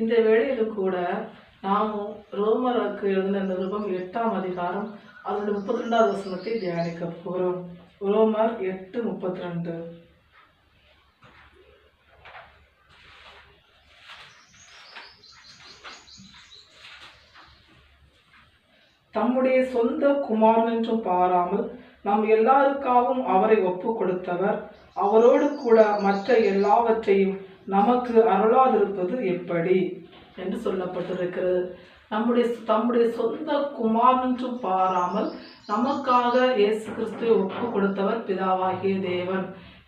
இந்த வேளையிலும் கூட நாமும் ரோமருக்கு எழுதின நிருபம் 8ஆம் அதிகாரம் அதனுடைய 32வது வசனத்தை தியானிக்க போகிறோம். ரோமர் 8:32. தம்முடைய சொந்த குமாரன் என்றும் பாராமல் நாம் எல்லாருக்காகவும் அவரை ஒப்பு கொடுத்தவர் அவரோடு கூட மற்ற எல்லாவற்றையும் நமக்கு அருளாதிருப்பது எப்படி என்று சொல்லப்பட்டிருக்கிறது. தம்முடைய சொந்த குமாரன் என்றும் பாராமல் நமக்காக இயேசு கிறிஸ்துவை ஒப்பு கொடுத்தவர் பிதாவாகிய தேவன்.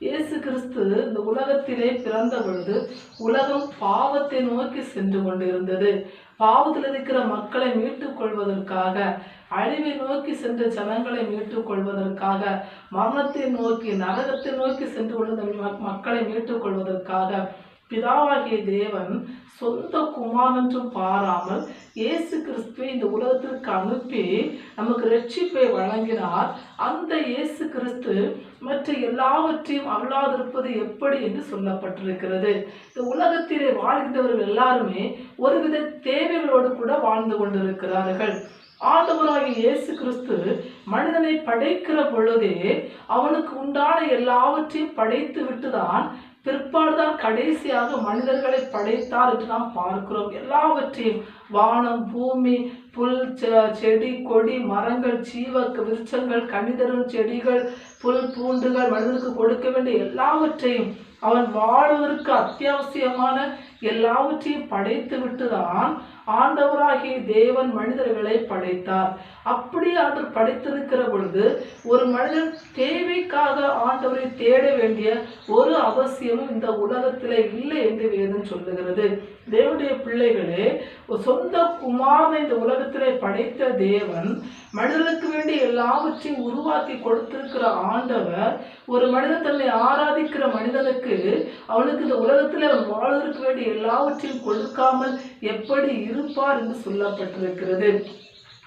இயேசு கிறிஸ்து இந்த உலகத்திலே பிறந்த பொழுது உலகம் பாவத்தை நோக்கி சென்று கொண்டிருந்தது. பாவத்தில் இருக்கிற மக்களை மீட்டுக் கொள்வதற்காக, அழிவை நோக்கி சென்ற ஜனங்களை மீட்டுக் கொள்வதற்காக, மரணத்தை நோக்கி நரகத்தை நோக்கி சென்று கொண்ட மக்களை மீட்டுக் கொள்வதற்காக பிதாவாகிய தேவன் சொந்த குமாரன்றும் பாராமல் இயேசு கிறிஸ்துவை இந்த உலகத்திற்கு அனுப்பி நமக்கு ரட்சிப்பை வழங்கினார். அந்த இயேசு கிறிஸ்து மற்ற எல்லாவற்றையும் அருளாதிருப்பது எப்படி என்று சொல்லப்பட்டிருக்கிறது. இந்த உலகத்திலே வாழ்கின்றவர்கள் எல்லாருமே ஒருவித தேவைகளோடு கூட வாழ்ந்து கொண்டிருக்கிறார்கள். ஆண்டவராகிய இயேசு கிறிஸ்து மனிதனை படைக்கிற பொழுதே அவனுக்கு உண்டான எல்லாவற்றையும் படைத்து விட்டுதான் பிற்பாடுதான் கடைசியாக மனிதர்களை படைத்தார் என்று நாம் பார்க்கிறோம். எல்லாவற்றையும் வானம், பூமி, புல், செடி, கொடி, மரங்கள், ஜீவ விருட்சங்கள், கனிதரும் செடிகள், புல் பூண்டுகள், மனிதனுக்கு கொடுக்க வேண்டிய எல்லாவற்றையும் அவன் வாழ்வதற்கு அத்தியாவசியமான எல்லாவற்றையும் படைத்து விட்டுதான் ஆண்டவராகிய தேவன் மனிதர்களை படைத்தார். அப்படி அவர் படைத்திருக்கிற பொழுது ஒரு மனிதன் தேவைக்காக ஆண்டவரை தேட வேண்டிய ஒரு அவசியமும் இந்த உலகத்திலே இல்லை என்று வேதம் சொல்லுகிறது. தேவனுடைய பிள்ளைகளே, சொந்த குமாரனை இந்த உலகத்திலே படைத்த தேவன் மனிதனுக்கு வேண்டிய எல்லாவற்றையும் உருவாக்கி கொடுத்திருக்கிற ஆண்டவர் ஒரு மனிதன் தன்னை ஆராதிக்கிற மனிதனுக்கு அவனுக்கு இந்த உலகத்தில் அவன் வாழ்வதற்கு வேண்டிய எல்லாவற்றையும் கொடுக்காமல் எப்படி இருப்பார் என்று சொல்லப்பட்டிருக்கிறது.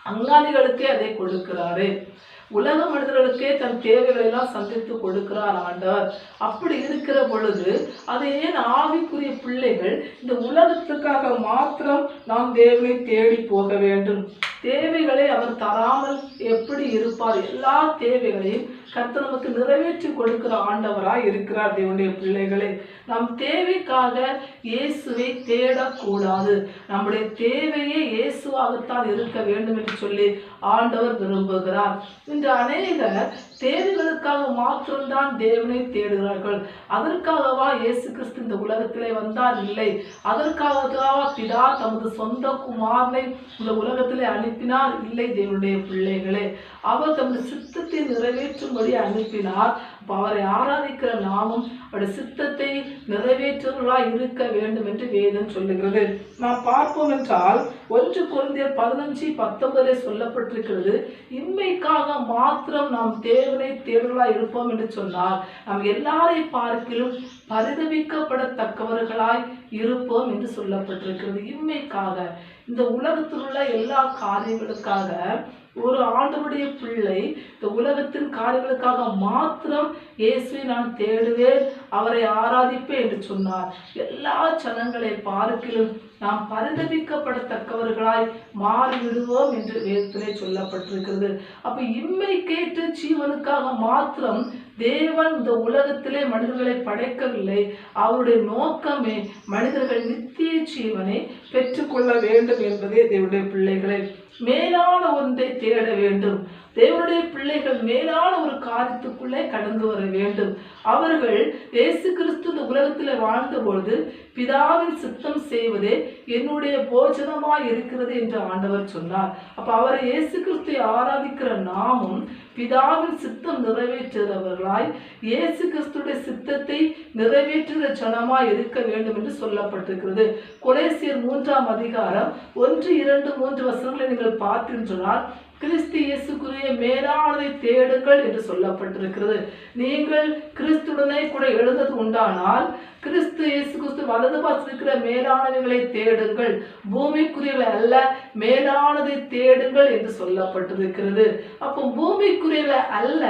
அங்காளிகளுக்கே அதை கொடுக்கிறாரு. உலக மனிதர்களுக்கே தன் தேவைகளை எல்லாம் சந்தித்து கொடுக்கிறார் ஆண்டவர். அப்படி இருக்கிற பொழுது அதை ஏன் ஆவிக்குரிய பிள்ளைகள் இந்த உலகத்துக்காக மாத்திரம் நாம் தேவனை தேடி போக வேண்டும்? தேவைகளை அவர் தராமல் எப்படி இருப்பார்? எல்லா தேவைகளையும் கர்த்தர் நமக்கு நிறைவேற்றி கொடுக்கிற ஆண்டவராய் இருக்கிறார். தேவனுடைய பிள்ளைகளே, நம் தேவைக்காக இயேசுவை தேடக்கூடாது. நம்முடைய தேவையே இயேசுவாகத்தான் இருக்க வேண்டும் என்று சொல்லி ஆண்டவர் விரும்புகிறார். இன்று அநேகர் தேவைகளுக்காக மாத்திரம்தான் தேவனை தேடுகிறார்கள். அதற்காகவா இயேசு கிறிஸ்து இந்த உலகத்திலே வந்தார்? இல்லை. அதற்காகவா பிதா தமது சொந்த குமாரனை இந்த உலகத்திலே அனுப்பினார்? இல்லை. தேவனுடைய பிள்ளைகளே, அவர் தமது சித்தத்தை நிறைவேற்றும்படி அனுப்பினார். அவரை ஆராதிக்கிற நாமும் அவருடைய சித்தத்தை நிறைவேற்றுவர்களாய் இருக்க வேண்டும் என்று வேதம் சொல்லுகிறது. நாம் பார்ப்போம் என்றால் 1 கொரிந்தியர் 15:19 சொல்லப்பட்டிருக்கிறது, இன்மைக்காக மாத்திரம் நாம் தேவனை தேடுவர்களாய் இருப்போம் என்று சொன்னால் நாம் எல்லாரை பார்க்கிலும் பரிதவிக்கப்படத்தக்கவர்களாய் இருப்போம் என்று சொல்லப்பட்டிருக்கிறது. இன்மைக்காக, இந்த உலகத்தில் உள்ள எல்லா காரியங்களுக்காக ஒரு ஆண்டவருடைய பிள்ளை இந்த உலகத்தின் காரியங்களுக்காக மாத்திரம் இயேசுவை நான் தேடுவேன், அவரை ஆராதிப்பேன் என்று சொன்னார். எல்லா ஜனங்களை பார்க்கிலும் நாம் பரிதவிக்கப்படத்தக்கவர்களாய் மாறிவிடுவோம் என்று வேதத்திலே சொல்லப்பட்டிருக்கிறது. அப்ப இம்மை கேட்டு ஜீவனுக்காக மாத்திரம் தேவன் இந்த உலகத்திலே மனிதர்களை படைக்கவில்லை. அவருடைய நோக்கமே மனிதர்கள் நித்திய ஜீவனை பெற்றுக்கொள்ள வேண்டும் என்பதே தேவனுடைய பிள்ளைகளை மேலான ஒன்றை தேட வேண்டும். தேவனுடைய பிள்ளைகள் மேலான ஒரு காரியத்துக்குள்ளே கடந்து வர வேண்டும். அவர்கள் இயேசு கிறிஸ்து இந்த உலகத்தில் வாழ்ந்தபொழுது பிதாவின் சித்தம் செய்வதே என்னுடைய போஜனமாய் இருக்கிறது என்று ஆண்டவர் சொன்னார். அப்ப அவரை இயேசு கிறிஸ்துவை ஆராதிக்கிற நாமும் பிதாவின் சித்தம் நிறைவேற்றுகிறவர்களாய் இயேசு கிறிஸ்துடைய சித்தத்தை நிறைவேற்றுகிற ஜனமாய் இருக்க வேண்டும் என்று சொல்லப்பட்டிருக்கிறது. கொலோசியர் 3ஆம் அதிகாரம் 1, 2, 3 வசனங்களை நீங்கள் பார்த்தீர்கள். கிறிஸ்து இயேசுக்குரிய மேலானதை தேடுங்கள் என்று சொல்லப்பட்டிருக்கிறது. நீங்கள் கிறிஸ்துடனே கூட எழுந்தது உண்டானால் கிறிஸ்து இயேசு கிறிஸ்து வலது பாசிருக்கிற மேலானவைகளை தேடுங்கள், பூமிக்குரியவை அல்ல மேலானதை தேடுங்கள் என்று சொல்லப்பட்டிருக்கிறது. அப்போ பூமிக்குரியவை அல்ல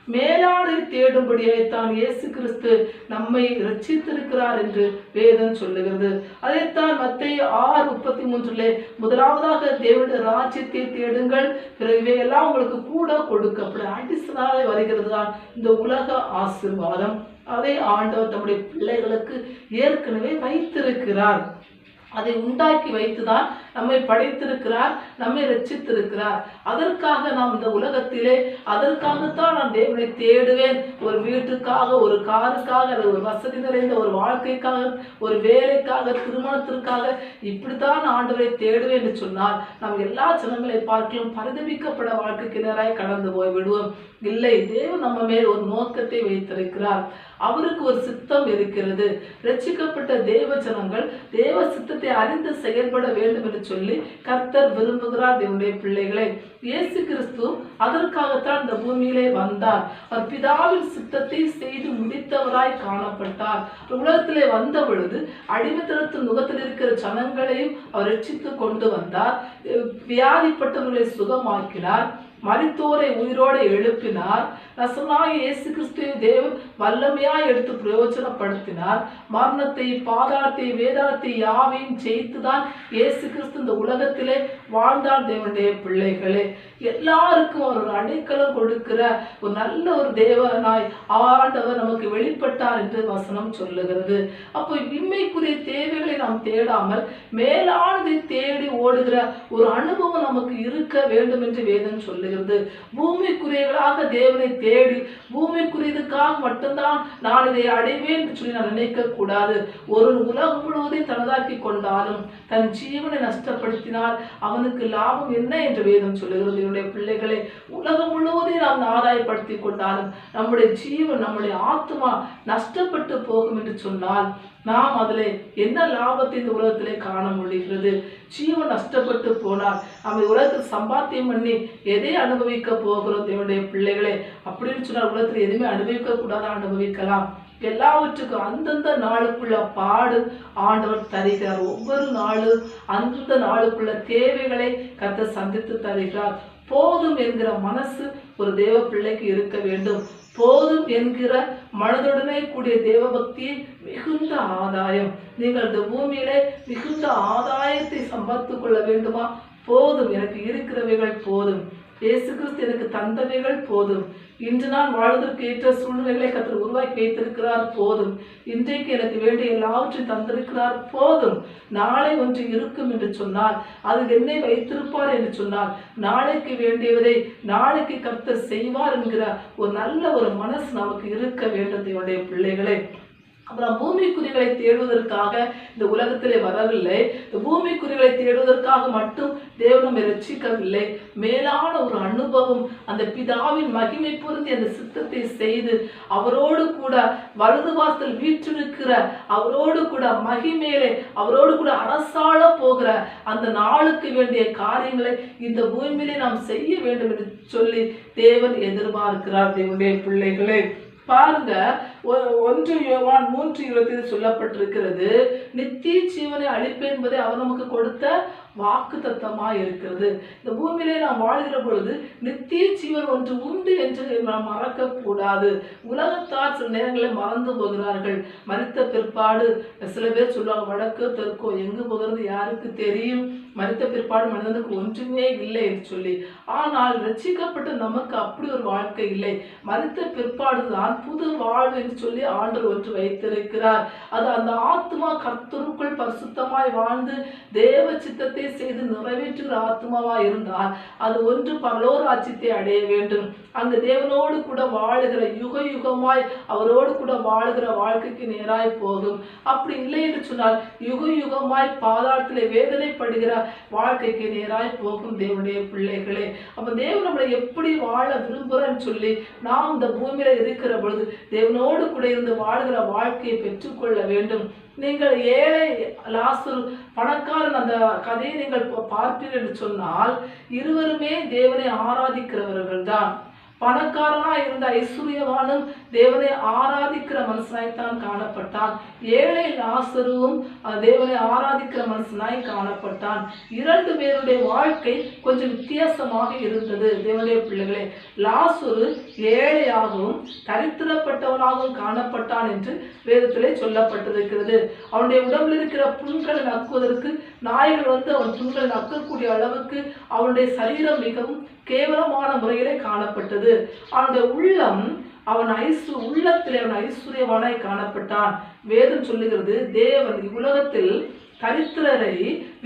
மேலாடை தேடும்படியாய்த்தான் இயேசு கிறிஸ்து நம்மை ரட்சித்திருக்கிறார் என்று வேதம் சொல்லுகிறது. அதைத்தான் மத்தேயு 6:33 முதலாவதாக தேவனுடைய ராஜ்யத்தை தேடுங்கள், பிறகு இவையெல்லாம் உங்களுக்கு கூட கொடுக்கப்படும். அடிஷனலாக வருகிறது தான் இந்த உலக ஆசீர்வாதம். அதை ஆண்டவர் தம்முடைய பிள்ளைகளுக்கு ஏற்கனவே வைத்திருக்கிறார். அதை உண்டாக்கி வைத்துதான் நம்மை படைத்திருக்கிறார், நம்மை ரட்சித்திருக்கிறார். அதற்காக நாம் இந்த உலகத்திலே, அதற்காகத்தான் நான் தேவனை தேடுவேன். ஒரு வீட்டுக்காக, ஒரு காருக்காக, ஒரு வசதி நிறைந்த ஒரு வாழ்க்கைக்காக, ஒரு வேலைக்காக, திருமணத்திற்காக இப்படித்தான் ஆண்டவரை தேடுவேன் என்று சொன்னால் நாம் எல்லா ஜனங்களை பார்க்கலாம் பரிதபிக்கப்பட வாழ்க்கைக்கு நேராய் கடந்து போய் விடுவோம். இல்லை, தேவன் நம்ம மேல் ஒரு நோக்கத்தை வைத்திருக்கிறார். அவருக்கு ஒரு சித்தம் இருக்கிறது. ரட்சிக்கப்பட்ட தேவ ஜனங்கள் தேவ சித்தத்தை அறிந்து செயல்பட வேண்டும் என்று சொல்லி கர்த்தர் விரும்புகிறார். தேவனுடைய பிள்ளைகளை, இயேசு கிறிஸ்து அதற்காகத்தான் இந்த பூமியிலே வந்தார். அவர் பிதாவின் சித்தத்தை செய்து முடித்தவராய் காணப்பட்டார். உலகத்திலே வந்த பொழுது அடிமைத்தனத்தின் முகத்தில் இருக்கிற ஜனங்களையும் அவர் ரட்சித்து கொண்டு வந்தார். வியாதிப்பட்டவர்களை சுகமாக்கினார், மரித்தோரை உயிரோடு எழுப்பினார். நசனாகிய இயேசு கிறிஸ்துவை தேவன் வல்லமையாய் எடுத்து பிரயோஜனப்படுத்தினார். மரணத்தை, பாதாளத்தை, வேதாளத்தை யாவையும் ஜெயித்துதான் இயேசு கிறிஸ்து இந்த உலகத்திலே வாழ்ந்தார். தேவனுடைய பிள்ளைகளே, எல்லாருக்கும் ஒரு அடைக்கலம் கொடுக்கிற ஒரு நல்ல ஒரு தேவனாய் ஆண்டவர் நமக்கு வெளிப்பட்டார் என்று வசனம் சொல்லுகிறது. அப்போ இம்மைக்குரிய தேவைகளை நாம் தேடாமல் மேலானதை தேடி ஓடுகிற ஒரு அனுபவம் நமக்கு இருக்க வேண்டும் என்று வேதம் சொல்லுகிறது. பூமிக்குரியவர்களாக தேவனை தேடி பூமிக்குரியதுக்காக மட்டும்தான் நான் இதை அடைவேன் என்று சொல்லி நான் நினைக்க கூடாது. ஒரு உலகம் முழுவதையும் தனதாக்கி கொண்டாலும் தன் ஜீவனை நஷ்டப்படுத்தினால் அவனுக்கு லாபம் என்ன என்று வேதம் சொல்லுகிறது. என்னுடைய பிள்ளைகளை, உலகம் முழுவதையும் நாம் ஆதாயப்படுத்தி கொண்டாலும் நம்முடைய ஜீவன், நம்முடைய ஆத்மா நஷ்டப்பட்டு போகும் என்று சொன்னால் நாம் அதில் என்ன லாபத்தை இந்த உலகத்திலே காண முடிகிறது? ஜீவன் நஷ்டப்பட்டு போனால் நம்ம உலகத்தில் சம்பாத்தியம் பண்ணி எதை அனுபவிக்க போகிறோம்? தேவனுடைய பிள்ளைகளே, அப்படின்னு சொன்னால் உலகத்தில் எதுவுமே அனுபவிக்க கூடாது, அனுபவிக்கலாம். எல்லாவற்றுக்கும் அந்தந்த நாளுக்குள்ள பாடு ஆண்டவர் தருகிறார். ஒவ்வொரு நாளும் அந்தந்த நாளுக்குள்ள தேவைகளை கர்த்தர் சந்தித்து தருகிறார். போதும் என்கிற மனசு ஒரு தேவ பிள்ளைக்கு இருக்க வேண்டும். போதும் என்கிற மனதுடனே கூடிய தேவ பக்தி மிகுந்த ஆதாயம். நீங்கள் இந்த பூமியிலே மிகுந்த ஆதாயத்தை சம்பாதித்துக் கொள்ள வேண்டுமா? போதும், எனக்கு இருக்கிறவைகள் போதும், இயேசு கிறிஸ்து எனக்கு தந்தவைகள் போதும், இன்று நான் வாழ்வதற்கு ஏற்ற சூழ்நிலைகளை கர்த்தர் உருவாக்கி வைத்திருக்கிறார் போதும், இன்றைக்கு எனக்கு வேண்டிய எல்லாவற்றையும் தந்திருக்கிறார் போதும், நாளை ஒன்று இருக்கும் என்று சொன்னால் அது என்னை வைத்திருப்பார் என்று சொன்னால் நாளைக்கு வேண்டியவரை நாளைக்கு கர்த்தர் செய்வார் என்கிற ஒரு நல்ல ஒரு மனசு நமக்கு இருக்க வேண்டும். என்னுடைய பிள்ளைகளே, அப்புறம் பூமிக்குறிகளை தேடுவதற்காக இந்த உலகத்திலே வரவில்லை. இந்த பூமிக்குறிகளை தேடுவதற்காக மட்டும் தேவன் நம்மை ரட்சிக்கவில்லை. மேலான ஒரு அனுபவம், அந்த பிதாவின் மகிமை பொருந்தி அந்த சித்தத்தை செய்து அவரோடு கூட வலது வாசல் வீற்றிருக்கிற அவரோடு கூட மகிமையிலே அவரோடு கூட அரசாள போகிற அந்த நாளுக்கு வேண்டிய காரியங்களை இந்த பூமியிலே நாம் செய்ய வேண்டும் என்று சொல்லி தேவன் எதிர்பார்க்கிறார். தேவனுடைய பிள்ளைகளே, பாருங்க, 1 யோவான் 3:20 சொல்லப்பட்டிருக்கிறது, நித்திய ஜீவனை அளிப்பேன் என்பதை அவர் நமக்கு கொடுத்த வாக்கு தத்தமாய் இருக்கிறது. இந்த பூமியிலே நாம் வாழ்கிற பொழுது நித்திய ஜீவன் ஒன்று உண்டு என்று நாம் மறக்க கூடாது. உலகத்தார் சில நேரங்களில் மறந்து போகிறார்கள். மரித்த பிற்பாடு சில பேர் சொல்லுவாங்க, வடக்கோ தெற்கோ எங்கு போகிறது யாருக்கு தெரியும், மரித்த பிற்பாடு மனிதனுக்கு ஒன்றுமே இல்லை என்று சொல்லி. ஆனால் ரட்சிக்கப்பட்ட நமக்கு அப்படி ஒரு வாழ்க்கை இல்லை. மரித்த பிற்பாடுதான் புது வாழ்வு என்று சொல்லி ஆண்டவர் ஒன்று வைத்திருக்கிறார். அது அந்த ஆத்மா கர்த்தருக்குள் பரிசுத்தமாய் வாழ்ந்து தேவ சித்தத்தை செய்து நிறைவேற்றுகிற ஆத்மாவா இருந்தால் அது ஒன்று பரலோக ராஜ்யத்தை அடைய வேண்டும். அங்கு தேவனோடு கூட வாழுகிற யுக யுகமாய் அவரோடு கூட வாழுகிற வாழ்க்கைக்கு நேராய் போகும். அப்படி இல்லை என்று சொன்னால் யுக யுகமாய் பாதாளத்திலே வேதனைப்படுகிற வாழ்க்கைக்கு நேராய் போகும். தேவனுடைய பிள்ளைகளே, அப்ப தேவன் நம்மளை எப்படி வாழ விரும்புகிறன்னு சொல்லி நாம் இந்த பூமியில இருக்கிற பொழுது தேவனோடு கூட இருந்து வாழ்கிற வாழ்க்கையை பெற்றுக்கொள்ள வேண்டும். நீங்கள் ஏழை லாசரு பணக்காரன் அந்த கதையை நீங்கள் பார்ப்பீர்கள் என்று சொன்னால் இருவருமே தேவனை ஆராதிக்கிறவர்கள் தான். பணக்காரனா இருந்த ஐஸ்வர்யவானும் தேவனை ஆராதிக்கிற மனுஷனாய்த்தான் காணப்பட்டான். ஏழை லாசருவும் தேவனை ஆராதிக்கிற மனுஷனாய் காணப்பட்டான். இரண்டு பேருடைய வாழ்க்கை கொஞ்சம் வித்தியாசமாக இருந்தது. தேவனுடைய பிள்ளைகளே, லாசரு ஏழையாகவும் தரித்திரப்பட்டவனாகவும் காணப்பட்டான் என்று வேதத்திலே சொல்லப்பட்டிருக்கிறது. அவனுடைய உடம்பில் இருக்கிற புண்களை நக்குவதற்கு நாய்கள் வந்து அவன் புண்களை நக்கக்கூடிய அளவுக்கு அவனுடைய சரீரம் மிகவும் கேவலமான முறையிலே காணப்பட்டது. அவனுடைய உள்ளத்திலே அவன் ஐஸ்வர்யவானாய் காணப்பட்டான். வேதம் சொல்லுகிறது, தேவன் இவ்வுலகத்தில் தரித்திரரை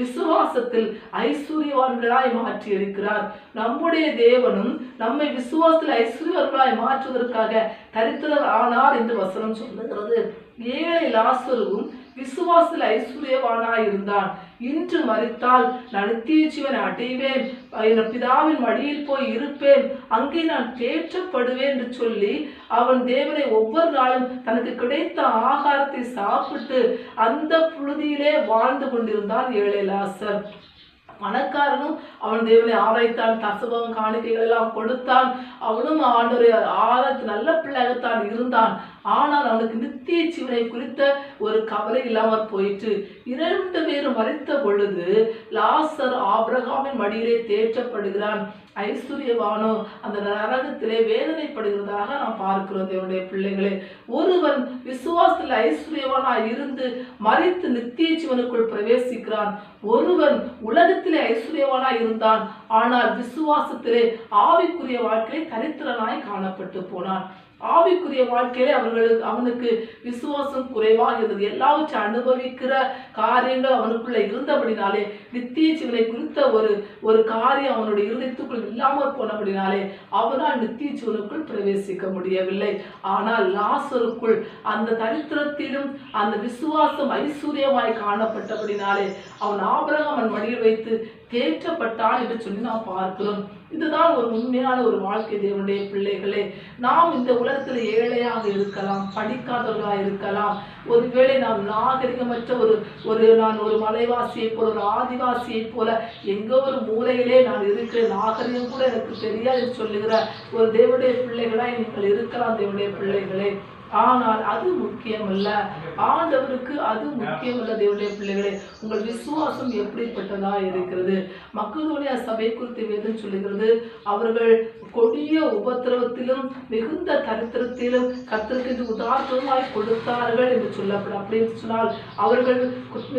விசுவாசத்தில் ஐஸ்வர்யவான்களாய் மாற்றி இருக்கிறார். நம்முடைய தேவனும் நம்மை விசுவாசத்தில் ஐஸ்வர்யவான்களாய் மாற்றுவதற்காக தரித்திரர் ஆனார் என்று வசனம் சொல்லுகிறது. ஏழை லாசருவும் விசுவாசத்தில் ஐஸ்வர்யவானாய் இருந்தான். இன்று மரித்தால் நான் நித்திய ஜீவனை அடைவேன், என் பிதாவின் மடியில் போய் இருப்பேன், அங்கே நான் தேற்றப்படுவேன் என்று சொல்லி அவன் தேவனை ஒவ்வொரு நாளும் தனக்கு கிடைத்த ஆகாரத்தை சாப்பிட்டு அந்த புழுதியிலே வாழ்ந்து கொண்டிருந்தான் ஏழை லாசர். பணக்காரனும் அவன் தேவனை ஆராய்த்தான், தசபம் காணிக்கைகள் எல்லாம் கொடுத்தான். அவனும் ஆண்டவரை ஆராய்த்து நல்ல பிள்ளையாகத்தான் இருந்தான். ஆனால் அவனுக்கு நித்திய ஜீவனை குறித்த ஒரு கவலை இல்லாமல் போயிற்று. இரண்டு பேரும் மரித்த பொழுது லாசர் ஆபிரகாமின் மடியிலே தேற்றப்படுகிறான். ஐஸ்வர்யவானோ அந்த நரகத்திலே வேதனைப்படுகிறதாக நாம் பார்க்கிறோம். தேவனுடைய பிள்ளைகளே, ஒருவன் விசுவாசத்தில் ஐஸ்வர்யவானாய் இருந்து மரித்து நித்திய ஜீவனுக்குள் பிரவேசிக்கிறான். ஒருவன் உலகத்திலே ஐஸ்வர்யவானாய் இருந்தான், ஆனால் விசுவாசத்திலே ஆவிக்குரிய வாழ்க்கையை தரித்திரனாய் காணப்பட்டு போனான். ஆவிக்குரிய வாழ்க்கையிலே அவனுக்கு விசுவாசம் குறைவாக இருந்தது. எல்லாவற்றை அனுபவிக்கிற காரியங்கள் அவனுக்குள்ள இருந்தபடினாலே நித்திய ஜீவனை குறித்த ஒரு காரியம் அவனுடைய இருதயத்துக்குள் இல்லாமல் போனபடினாலே அவனால் நித்திய ஜீவனுக்குள் பிரவேசிக்க முடியவில்லை. ஆனால் லாசருக்குள் அந்த தரித்திரத்திலும் அந்த விசுவாசம் ஐஸ்வர்யமாய் காணப்பட்டபடினாலே அவன் ஆபிரகாம் மடியில் வைத்து தேற்றப்பட்டான் என்று சொல்லி நாம் பார்க்கிறோம். இதுதான் ஒரு உண்மையான ஒரு வாழ்க்கை. தேவனுடைய பிள்ளைகளே, நாம் இந்த உலகத்தில் ஏழையாக இருக்கலாம், படிக்காதவர்களாக இருக்கலாம், ஒருவேளை நாம் நாகரிகமற்ற நான் ஒரு மலைவாசியை போல, ஒரு ஆதிவாசியை போல எங்கோ ஒரு மூலையிலே நான் இருக்கிறேன், நாகரிகம் கூட எனக்கு தெரியாது என்று சொல்லுகிற ஒரு தேவனுடைய பிள்ளைகளாய் நீங்கள் இருக்கலாம். தேவனுடைய பிள்ளைகளே, ஆனால் அது முக்கியமல்ல. ஆண்டவருக்கு அது முக்கியமல்ல. தேவனுடைய பிள்ளைகளே, உங்கள் விசுவாசம் எப்படிப்பட்டதா இருக்கிறது? மக்களுடைய சபை குறித்து வேதம் சொல்லுகிறது, அவர்கள் கொடிய உபத்திரவத்திலும் மிகுந்த தரித்திரத்திலும் கர்த்தருக்கு உதாரணமாய் கொடுத்தார்கள் என்று சொல்லப்படும். அப்படின்னு சொன்னால் அவர்கள்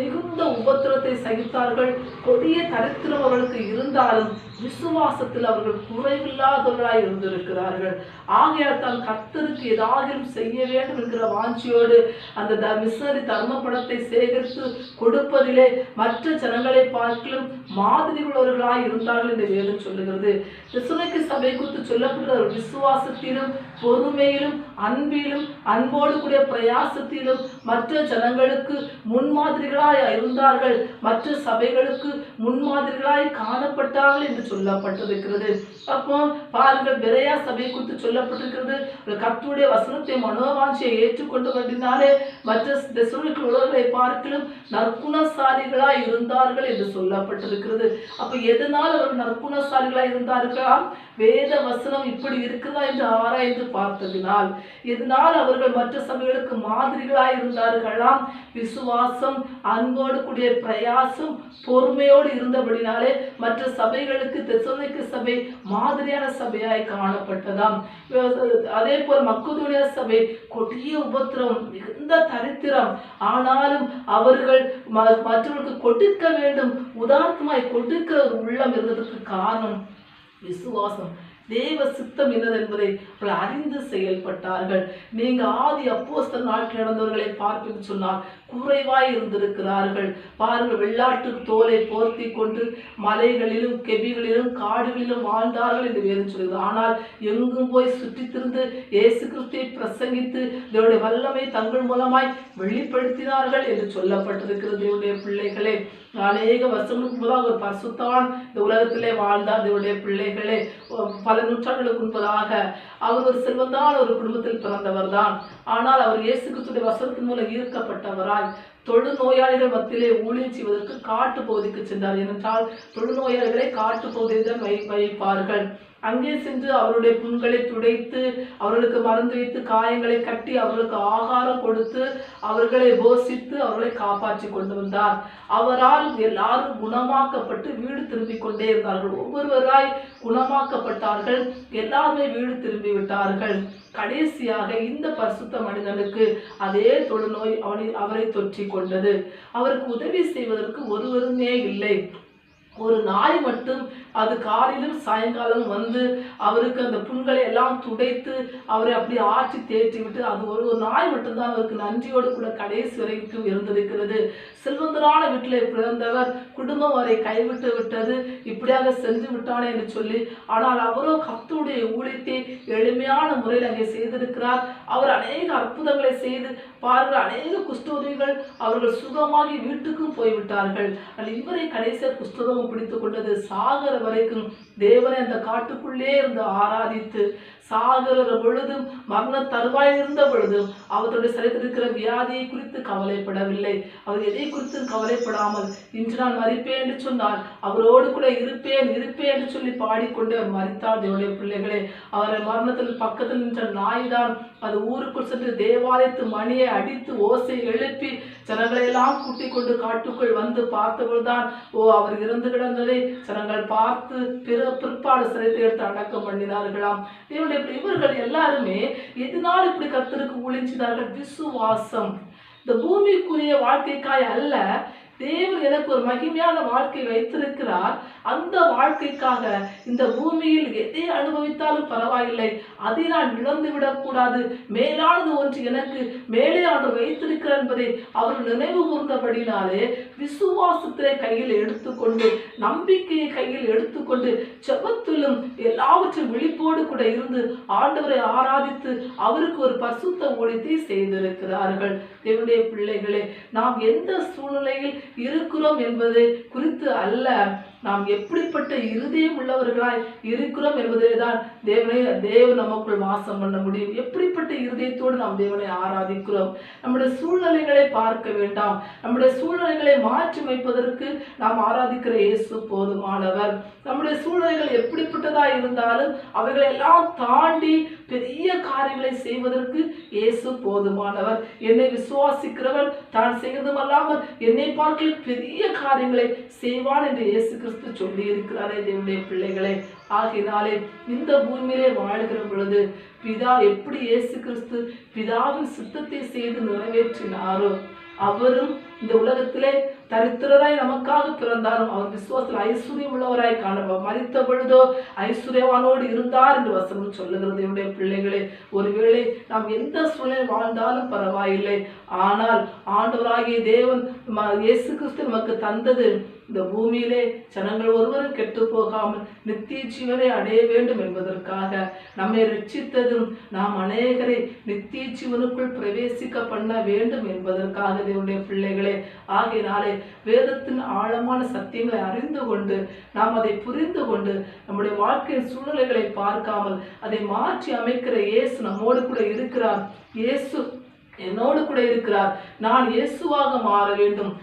மிகுந்த உபத்திரத்தை சகித்தார்கள். கொடிய தரித்திரம் அவர்களுக்கு இருந்தாலும் விசுவாசத்தில் அவர்கள் குறைவில்லாதவர்களாய் இருந்திருக்கிறார்கள். ஆகையால் தான் கர்த்தருக்கு ஏதாவது செய்ய வேண்டும் என்கிற வாஞ்சியோடு அந்த மிஷனரி தர்ம பணத்தை சேகரித்து கொடுப்பதிலே மற்ற ஜனங்களை பார்க்கலும் மாதிரி உள்ளவர்களாய் இருந்தார்கள் என்று வேதம் சொல்லுகிறது. தெசலோனிக்கே சபை குறித்து சொல்லப்படுகிற விசுவாசத்திலும் பொறுமையிலும் அன்பிலும் அன்போடு கூடிய பிரயாசத்திலும் மற்ற ஜனங்களுக்கு முன்மாதிரிகளாய் இருந்தார்கள், மற்ற சபைகளுக்கு முன்மாதிரிகளாய் காணப்பட்டார்கள் என்று சொல்லப்பட்டிருக்கிறது. அப்போ பாருங்கள், பெரேயா சபை குறித்து சொல்லப்பட்டிருக்கிறது, கர்த்தருடைய வசனத்தை மனோவாஞ்சியை ஏற்றுக்கொண்டு வந்தினாலே மற்ற தெசலோனிக்கே உள்ளவர்களை பார்க்கலும் நற்குணசாலிகளாய் இருந்தார்கள் என்று சொல்லப்பட்டிருக்கிறது. அப்ப எதனால் அவர்கள் நற்குணசாலிகளாய் இருந்தார்களாம்? வேத வசனம் இப்படி இருக்குதா என்று ஆராய்ந்து பார்த்ததினால். இதனால் அவர்கள் மற்ற சபைகளுக்கு மாதிரிகளாய் இருந்தார்களாம். விசுவாசம், அன்போடு கூடிய பிரயாசம், பொறுமையோடு இருந்தபடினாலே மற்ற சபைகளுக்கு தெசலோனிக்கே சபை மாதிரியான சபையாய் காணப்பட்டதாம். அதே போல மக்கதோனியா சபை கொடிய உபத்திரம், மிகுந்த தரித்திரம், ஆனாலும் அவர்கள் மற்றவர்களுக்கு கொடுக்க வேண்டும், உதாரணமாய் கொடுக்கிற ஒரு உள்ளம் இருந்ததற்கு காரணம் விசுவாசம். தேவ சித்தம் என்னது என்பதை அவர்கள் அறிந்து செயல்பட்டார்கள். நீங்க ஆதி அப்போஸ்தலர் நாட்கள் நடந்தவர்களை பார்ப்பது சொன்னால் குறைவாய் இருந்திருக்கிறார்கள். பாருங்கள், வெள்ளாட்டு தோலை போர்த்தி கொண்டு மலைகளிலும் கெபிகளிலும் காடுகளிலும் வாழ்ந்தார்கள் என்று வேதம் சொல்கிறது. ஆனால் எங்கும் போய் சுற்றி திரிந்து இயேசு கிறிஸ்துவை பிரசங்கித்து தேவனுடைய வல்லமை தங்கள் மூலமாய் வெளிப்படுத்தினார்கள் என்று சொல்லப்பட்டிருக்கிறது. தேவனுடைய பிள்ளைகளே, அநேக வருஷங்களுக்கு முன்பதாக ஒரு பரிசுத்தவான் இந்த உலகத்திலே வாழ்ந்தார். தேவனுடைய பிள்ளைகளே, பல நூற்றாண்டுகளுக்கு முன்பதாக அவர் ஒரு செல்வந்தான ஒரு குடும்பத்தில் பிறந்தவர் தான். ஆனால் அவர் இயேசு கிறிஸ்துவின் வசனத்தின் மூலம் ஈர்க்கப்பட்டவராய் தொழுநோயாளிகள் மத்தியிலே ஊழியம் செய்வதற்கு காட்டு பகுதிக்கு சென்றார். ஏனென்றால் தொழுநோயாளிகளை காட்டு பகுதியில் வைப்பார்கள். அங்கே சென்று அவருடைய புண்களை துடைத்து அவர்களுக்கு மருந்து வைத்து காயங்களை கட்டி அவர்களுக்கு ஆகாரம் கொடுத்து அவர்களை போஷித்து அவர்களை காப்பாற்றி கொண்டு வந்தார். அவரால் எல்லாரும் குணமாக்கப்பட்டு வீடு திரும்பிக் கொண்டே இருந்தார்கள். ஒவ்வொருவராய் குணமாக்கப்பட்டார்கள். எல்லாருமே வீடு திரும்பி விட்டார்கள். கடைசியாக இந்த பரிசுத்த மனிதனுக்கு அதே தொழுநோய் அவரை தொற்றி கொண்டது. அவருக்கு உதவி செய்வதற்கு ஒருவருமே இல்லை. ஒரு நாய் மட்டும் அது காலையிலும் சாயங்காலம் வந்து அவருக்கு அந்த புண்களை எல்லாம் துடைத்து அவரை அப்படி ஆற்றி தேற்றி விட்டு அது ஒரு நாய் மட்டும்தான் அவருக்கு நன்றியோடு கூட கடைசி வரைக்கும் இருந்திருக்கிறது. செல்வந்தரான வீட்டில் பிறந்தவர் குடும்பம் அவரை கைவிட்டு விட்டது, இப்படியாக சென்று விட்டானே என்று சொல்லி. ஆனால் அவரோ கர்த்தருடைய ஊழியத்தை எளிமையான முறையில் அங்கே செய்திருக்கிறார். அவர் அநேக அற்புதங்களை செய்து பாருங்கள், அநேக குஷ்டரோகிகள் அவர்கள் சுகமாகி வீட்டுக்கும் போய்விட்டார்கள். இவரை கடைசியாக குஷ்டரோகம் பிடித்துக் கொண்டது. சாகர வரைக்கும் தேவனை அந்த காட்டுக்குள்ளே இருந்து ஆராதித்து சாகர பொழுதும் மரண தருவாய் இருந்த பொழுதும் அவருடைய சரித்திருக்கிற வியாதியை குறித்து கவலைப்படவில்லை. அவர் எதை குறித்து கவலைப்படாமல் இன்று நான் மறிப்பேன் என்று சொன்னார், அவரோடு கூட இருப்பேன் இருப்பேன் என்று சொல்லி பாடிக்கொண்டு அவர் மறித்தார். தேவனுடைய பிள்ளைகளே, அவரை மரணத்தில் பக்கத்தில் நின்ற நாய்தான் அது ஊருக்குள் சென்று தேவாலயத்து மணியை அடித்து ஓசை எழுப்பி ஜனங்களை எல்லாம் கூட்டிக் கொண்டு காட்டுக்குள் வந்து பார்த்தபொழுதுதான் அவர் இறந்து கிடந்ததை ஜனங்கள் பார்த்து பிற்பாடு சிறைத்தை எடுத்து அடக்கம் பண்ணினார்களாம். இவர்கள் எல்லாருமே எதனால் இப்படி கர்த்தருக்கு ஊழியர் விசுவாசம். இந்த பூமிக்குரிய வாழ்க்கைக்காய் அல்ல, தேவன் எனக்கு ஒரு மகிமையான வாழ்க்கை வைத்திருக்கிறார். அந்த வாழ்க்கைக்காக இந்த பூமியில் எதை அனுபவித்தாலும் பரவாயில்லை, அதை நான் இழந்து விடக்கூடாது. மேலானது ஒன்று எனக்கு மேலே ஆண்டு வைத்திருக்கிறார் என்பதை அவர் நினைவு கூர்ந்தபடினாலே விசுவாசத்திலே கையில் எடுத்துக்கொண்டு நம்பிக்கையை கையில் எடுத்துக்கொண்டு செபத்திலும் எல்லாவற்றையும் விழிப்போடு கூட இருந்து ஆண்டவரை ஆராதித்து அவருக்கு ஒரு பரிசுத்த ஊழியத்தை செய்திருக்கிறார்கள். தேவனுடைய பிள்ளைகளே, நாம் எந்த சூழ்நிலையில் இருக்கிறோம் என்பதை குறித்து அல்ல, நாம் எப்படிப்பட்ட இருதயம் உள்ளவர்களாய் இருக்கிறோம் என்பதை தான் தேவன் நமக்குள் வாசம் பண்ண முடியும். எப்படிப்பட்ட இருதயத்தோடு நாம் தேவனை ஆராதிக்கிறோம். நம்முடைய சூழ்நிலைகளை பார்க்க வேண்டாம். நம்முடைய சூழ்நிலைகளை மாற்றி அமைப்பதற்கு நாம் ஆராதிக்கிற இயேசு போதுமானவர். நம்முடைய சூழ்நிலைகள் எப்படிப்பட்டதா இருந்தாலும் அவைகளை எல்லாம் தாண்டி பெரிய காரியங்களை செய்வதற்கு இயேசு போதுமானவர். என்னை விசுவாசிக்கிறவன் தான் செய்வதும் அல்லாமல் என்னை பார்க்க பெரிய காரியங்களை செய்வான் என்று இயேசு கிறிஸ்து சொல்லி இருக்கிறாரே தேவனுடைய பிள்ளைகளே. ஆகினாலே இந்த பூமியிலே வாழ்கிற பொழுது பிதா எப்படி இயேசு கிறிஸ்து பிதாவின் சித்தத்தை செய்து நிறைவேற்றினாரோ அவரும் இந்த உலகத்திலே தரித்திரராய் நமக்காக பிறந்தாலும் அவர் விசுவாசத்தில் ஐஸ்வர்யம் உள்ளவராய் காணப்போம். மரித்த பொழுதோ ஐஸ்வர்யவானோடு இருந்தார் என்று வசனம் சொல்லுகிறது. என்னுடைய பிள்ளைகளே, ஒருவேளை நாம் எந்த சூழ்நிலை வாழ்ந்தாலும் பரவாயில்லை, ஆனால் ஆண்டவராகிய தேவன் இயேசு கிறிஸ்து நமக்கு தந்தது இந்த பூமியிலே ஜனங்கள் ஒருவரும் கெட்டு போகாமல் நித்திய ஜீவனை அடைய வேண்டும் என்பதற்காக நம்மை ரட்சித்ததும் நாம் அநேகரை நித்திய ஜீவனுக்குள் பிரவேசிக்க பண்ண வேண்டும் என்பதற்காக தேவனுடைய பிள்ளைகளே. ஆகையினாலே வேதத்தின் ஆழமான சத்தியங்களை அறிந்து கொண்டு நாம் அதை புரிந்து கொண்டு நம்முடைய வாழ்க்கையின் சூழ்நிலைகளை பார்க்காமல் அதை மாற்றி அமைக்கிற இயேசு நம்மோடு கூட இருக்கிறார். இயேசு என்னோடு கூட இருக்கிறார். நான் இயேசுவாக மாற வேண்டும்.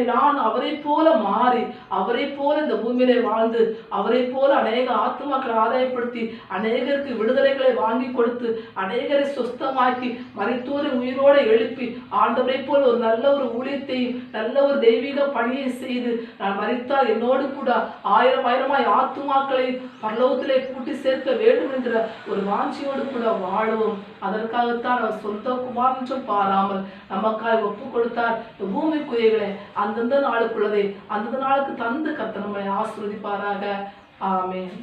நான் அவரை போல மாறி அவரை போல இந்த பூமியிலே வாழ்ந்து அவரை போல அநேக ஆத்மாக்களை ஆதாயப்படுத்தி அநேகருக்கு விடுதலைகளை வாங்கி கொடுத்து அநேகரை சுஸ்தமாக்கி மரித்தோரை உயிரோடு எழுப்பி ஆண்டவரை போல ஒரு நல்ல ஒரு ஊழியத்தை நல்ல ஒரு தெய்வீக பணியை செய்து நான் மரித்தால் என்னோடு கூட ஆயிரமாய் ஆத்துமாக்களை பரலோகத்திலே கூட்டி சேர்க்க வேண்டும் என்கிற ஒரு வாஞ்சியோடு கூட வாழுவோம். அதற்காகத்தான் அவர் சொந்த குமாரன் பாராமல் நமக்காக ஒப்பு கொடுத்தார். பூமிக்குரியவர்களை அந்தந்த நாளுக்குள்ளதை அந்தந்த நாளுக்கு தந்து கர்த்தர் நம்மை ஆசீர்வதிப்பாராக. ஆமென்.